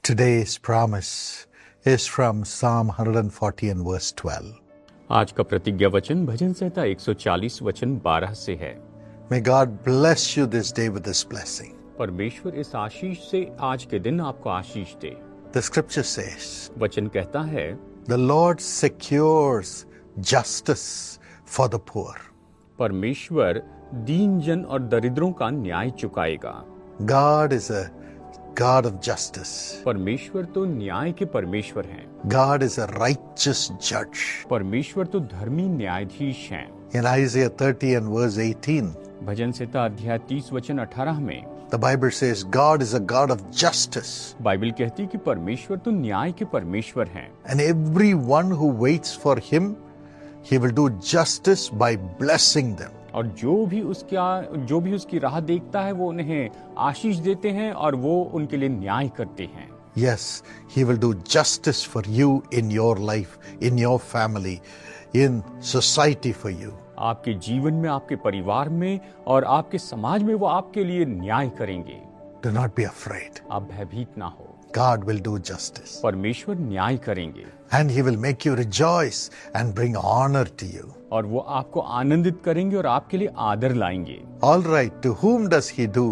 Today's promise is from Psalm 140 and verse 12. आज का प्रतिज्ञा वचन भजन संहिता 140 वचन 12 से है। May God bless you this day with this blessing. परमेश्वर इस आशीष से आज के दिन आपको आशीष दे। The scripture says, वचन कहता है, the Lord secures justice for the poor. परमेश्वर दीन जन और दरिद्रों का न्याय चुकाएगा। God is a God of justice. परमेश्वर तो न्याय के परमेश्वर हैं। God is a righteous judge. परमेश्वर तो धर्मी न्यायाधीश हैं। In Isaiah 30 and verse 18, भजन संहिता अध्याय 30 वचन 18 में the Bible says God is a God of justice. Bible कहती है कि परमेश्वर तो न्याय के परमेश्वर हैं। And everyone who waits for him, he will do justice by blessing them. और जो भी उसकी राह देखता है वो उन्हें आशीष देते हैं और वो उनके लिए न्याय करते हैं। Yes, he will do justice for you in your life, in your family, in society for you. आपके जीवन में, आपके परिवार में और आपके समाज में वो आपके लिए न्याय करेंगे। Do not be afraid. आप भयभीत ना हो। God will do justice. परमेश्वर न्याय करेंगे। And he will make you rejoice and bring honor to you. और वो आपको आनंदित करेंगे और आपके लिए आदर लाएंगे। All right, to whom does he do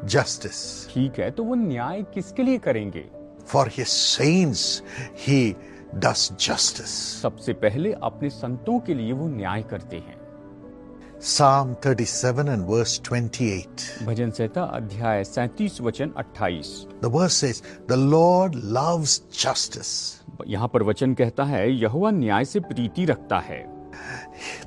justice? ठीक है, तो वो न्याय किसके लिए करेंगे? For his saints he does justice. सबसे पहले अपने संतों के लिए वो न्याय करते हैं। Psalm 37 and verse 28. भजन संहिता अध्याय 37 वचन 28। The verse says, the Lord loves justice. यहाँ पर वचन कहता है, यहोवा न्याय से प्रीति रखता है।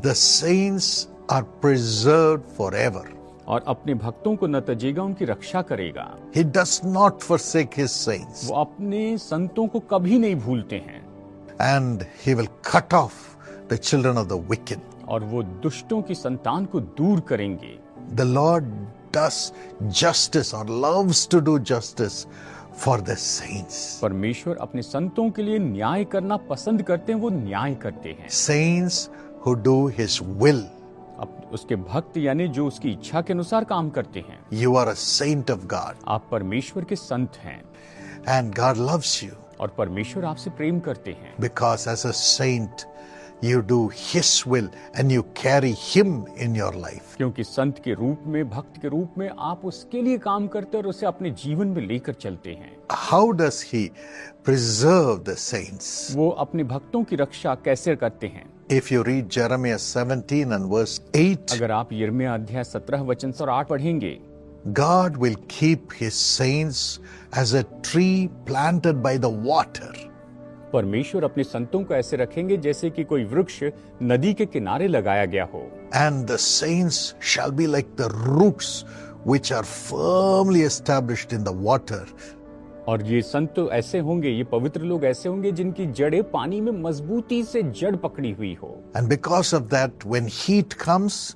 The saints are preserved forever. और अपने भक्तों को न तजेगा, उनकी रक्षा करेगा। He does not forsake his saints. वो अपने संतों को कभी नहीं भूलते हैं। And he will cut off the children of the wicked. और वो दुष्टों की संतान को दूर करेंगे। The Lord does justice or loves to do justice for the saints. परमेश्वर अपने संतों के लिए न्याय करना पसंद करते हैं, वो न्याय करते हैं। Saints who do his will. अब उसके भक्त यानी जो उसकी इच्छा के अनुसार काम करते हैं। You are a saint of God. आप परमेश्वर के संत हैं। And God loves you. और परमेश्वर आपसे प्रेम करते हैं। Because as a saint, you do his will and you carry him in your life. क्योंकि संत के रूप में, भक्त के रूप में आप उसके लिए काम करते हैं और उसे अपने जीवन में लेकर चलते हैं। How does he preserve the saints? वो अपने भक्तों की रक्षा कैसे करते हैं? If you read Jeremiah 17 and verse 8, अगर आप यिर्मयाह अध्याय 17 वचन और 8 पढ़ेंगे, God will keep his saints as a tree planted by the water. परमेश्वर अपने संतों को ऐसे रखेंगे जैसे कि कोई वृक्ष नदी के किनारे लगाया गया हो। And the saints shall be like the roots which are firmly established in the water. और ये संत ऐसे होंगे, ये पवित्र लोग ऐसे होंगे जिनकी जड़ें पानी में मजबूती से जड़ पकड़ी हुई हो। And because of that, when heat comes,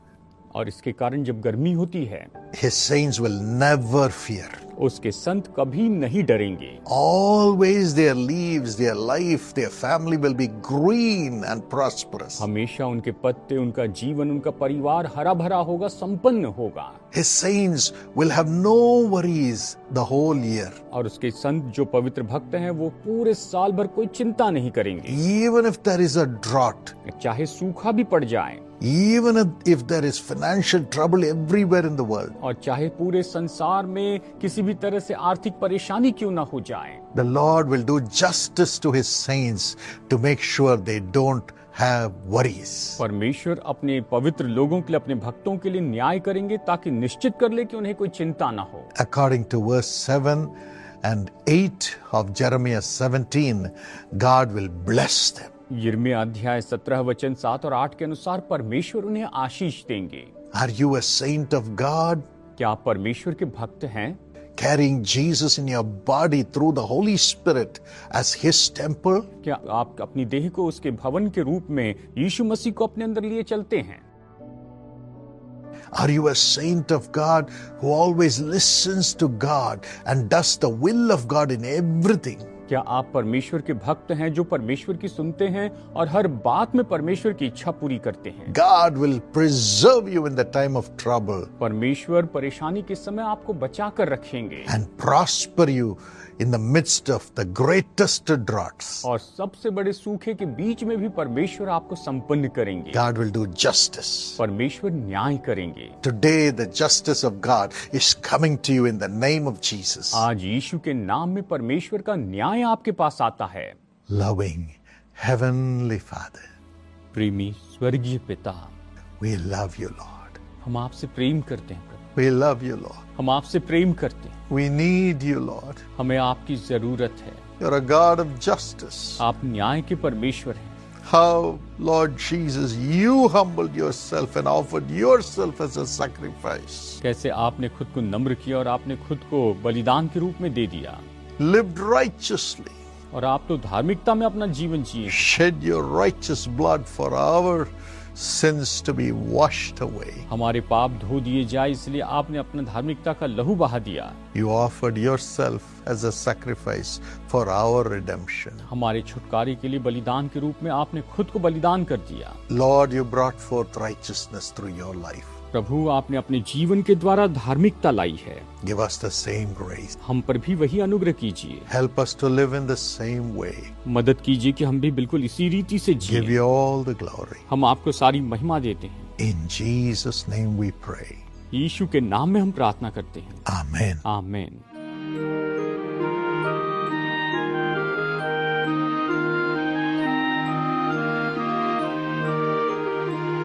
और इसके कारण जब गर्मी होती है, his saints will never fear. उसके संत कभी नहीं डरेंगे। Always their leaves, their life, their family will be green and prosperous. हमेशा उनके पत्ते, उनका जीवन, उनका परिवार हरा भरा होगा, संपन्न होगा। His saints will have no worries the whole year. और उसके संत जो पवित्र भक्त हैं वो पूरे साल भर कोई चिंता नहीं करेंगे। Even if there is a drought, चाहे सूखा भी पड़ जाए, even if there is financial trouble everywhere in the world, और चाहे पूरे संसार में किसी भी तरह से आर्थिक परेशानी क्यों ना हो जाए, the Lord will do justice to his saints to make sure they don't have worries. परमेश्वर अपने पवित्र लोगों के लिए, अपने भक्तों के लिए न्याय करेंगे ताकि निश्चित कर ले कि उन्हें कोई चिंता ना हो। According to verse 7 and 8 of Jeremiah 17, God will bless them. यिर्मयाह अध्याय 17 वचन 7 और 8 के अनुसार परमेश्वर उन्हें आशीष देंगे। Are you a saint of God? क्या आप परमेश्वर के भक्त हैं? Carrying Jesus in your body through the Holy Spirit as his temple? क्या आप अपनी देह को उसके भवन के रूप में यीशु मसीह को अपने अंदर लिए चलते हैं? Are you a saint of God who always listens to God and does the will of God in everything? क्या आप परमेश्वर के भक्त हैं जो परमेश्वर की सुनते हैं और हर बात में परमेश्वर की इच्छा पूरी करते हैं? God will preserve you in the time of trouble परमेश्वर परेशानी के समय आपको बचा कर रखेंगे and prosper you in the midst of the greatest droughts, और सबसे बड़े सूखे के बीच में भी परमेश्वर आपको संपन्न करेंगे। God will do justice. परमेश्वर न्याय करेंगे। Today, the justice of God is coming to you in the name of Jesus. आज यीशु के नाम में परमेश्वर का न्याय आपके पास आता है। Loving Heavenly Father, प्रेमी स्वर्गीय पिता, we love you, Lord. हम आपसे प्रेम करते हैं प्रभु। We love you, Lord. हम आपसे प्रेम करते हैं। We need you, Lord. हमें आपकी जरूरत है। You're a God of justice. आप न्याय के परमेश्वर हैं। How, Lord Jesus, you humbled yourself and offered yourself as a sacrifice. कैसे आपने खुद को नम्र किया और आपने खुद को बलिदान के रूप में दे दिया, Lived righteously. और आप तो धार्मिकता में अपना जीवन जिए, Shed your righteous blood for our sins to be washed away. हमारे पाप धो दिए जाए इसलिए आपने अपना धार्मिकता का लहू बहा दिया। You offered yourself as a sacrifice for our redemption. हमारे छुटकारे के लिए बलिदान के रूप में आपने खुद को बलिदान कर दिया। Lord, you brought forth righteousness through your life. प्रभु, आपने अपने जीवन के द्वारा धार्मिकता लाई है। Give us the same grace. हम पर भी वही अनुग्रह कीजिए। Help us to live in the same way. मदद कीजिए कि हम भी बिल्कुल इसी रीति से Give जिए। you all the glory. हम आपको सारी महिमा देते हैं। In Jesus' name we pray. यीशु के नाम में हम प्रार्थना करते हैं। Amen. आमीन।